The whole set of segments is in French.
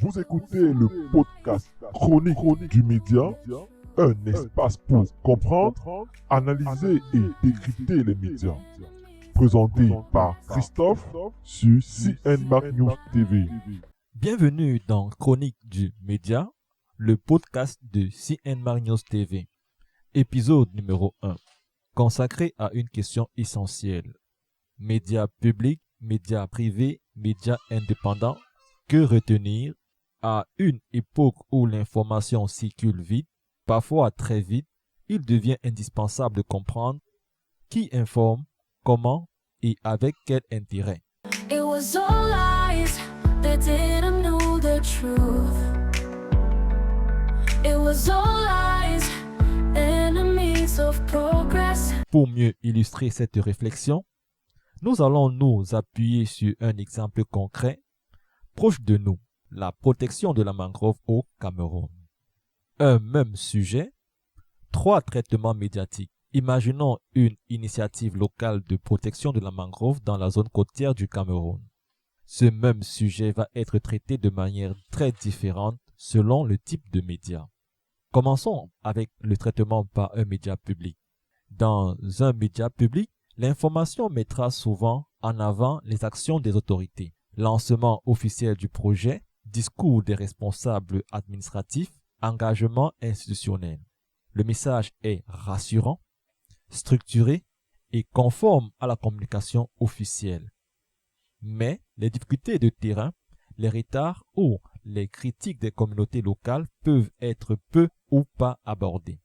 Vous écoutez le podcast Chronique du média, un espace pour comprendre, analyser et décrypter les médias. Présenté par Christophe sur CNMAC News TV. Bienvenue dans Chronique du média, le podcast de CNMAC News TV. Épisode numéro 1, consacré à une question essentielle. Médias publics, médias privés, médias indépendants, que retenir à une époque où l'information circule vite, parfois très vite, il devient indispensable de comprendre qui informe, comment et avec quel intérêt. It was all lies, they didn't know the truth. It was all lies, enemies of progress. Pour mieux illustrer cette réflexion, nous allons nous appuyer sur un exemple concret proche de nous, la protection de la mangrove au Cameroun. Un même sujet, 3 traitements médiatiques. Imaginons une initiative locale de protection de la mangrove dans la zone côtière du Cameroun. Ce même sujet va être traité de manière très différente selon le type de média. Commençons avec le traitement par un média public. Dans un média public, l'information mettra souvent en avant les actions des autorités, lancement officiel du projet, discours des responsables administratifs, engagement institutionnel. Le message est rassurant, structuré et conforme à la communication officielle. Mais les difficultés de terrain, les retards ou les critiques des communautés locales peuvent être peu ou pas abordées.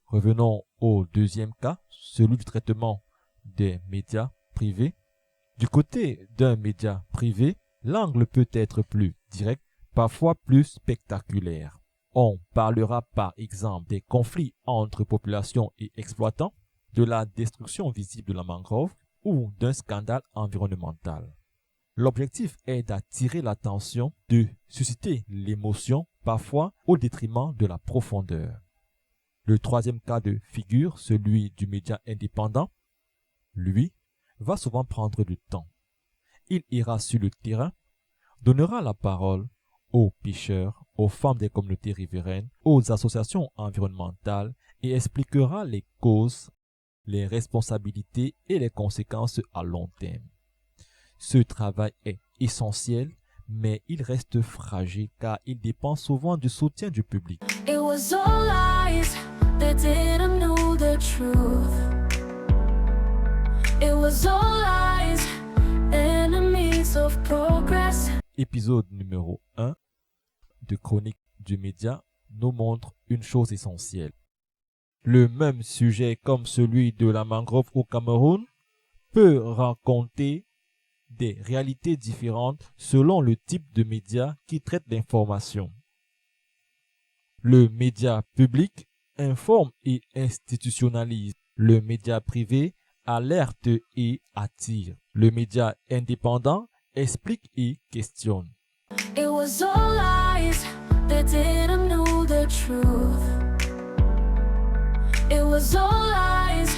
Revenons au deuxième cas, celui du traitement des médias privés. Du côté d'un média privé, l'angle peut être plus direct, parfois plus spectaculaire. On parlera par exemple des conflits entre population et exploitants, de la destruction visible de la mangrove ou d'un scandale environnemental. L'objectif est d'attirer l'attention, de susciter l'émotion, parfois au détriment de la profondeur. Le troisième cas de figure, celui du média indépendant, lui, va souvent prendre du temps. Il ira sur le terrain, donnera la parole aux pêcheurs, aux femmes des communautés riveraines, aux associations environnementales et expliquera les causes, les responsabilités et les conséquences à long terme. Ce travail est essentiel, mais il reste fragile car il dépend souvent du soutien du public. It was all lies, they didn't know the truth. It was all lies, enemies of progress. Épisode numéro 1 de Chronique du média nous montre une chose essentielle. Le même sujet comme celui de la mangrove au Cameroun peut raconter des réalités différentes selon le type de média qui traite l'information. Le média public informe et institutionnalise. Le média privé alerte et attire. Le média indépendant explique et questionne. It was all lies, they didn't know the truth. It was all lies,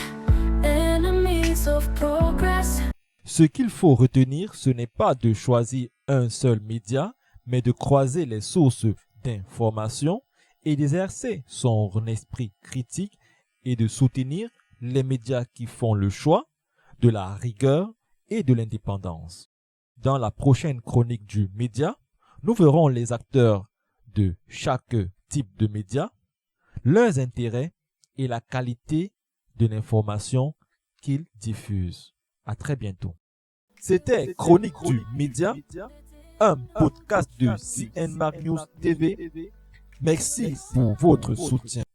enemies of progress. Ce qu'il faut retenir, ce n'est pas de choisir un seul média, mais de croiser les sources d'information et d'exercer son esprit critique et de soutenir les médias qui font le choix de la rigueur et de l'indépendance. Dans la prochaine chronique du média, nous verrons les acteurs de chaque type de média, leurs intérêts et la qualité de l'information qu'ils diffusent. À très bientôt. C'était Chronique du média, un podcast de CNMAC News TV. Merci pour votre soutien.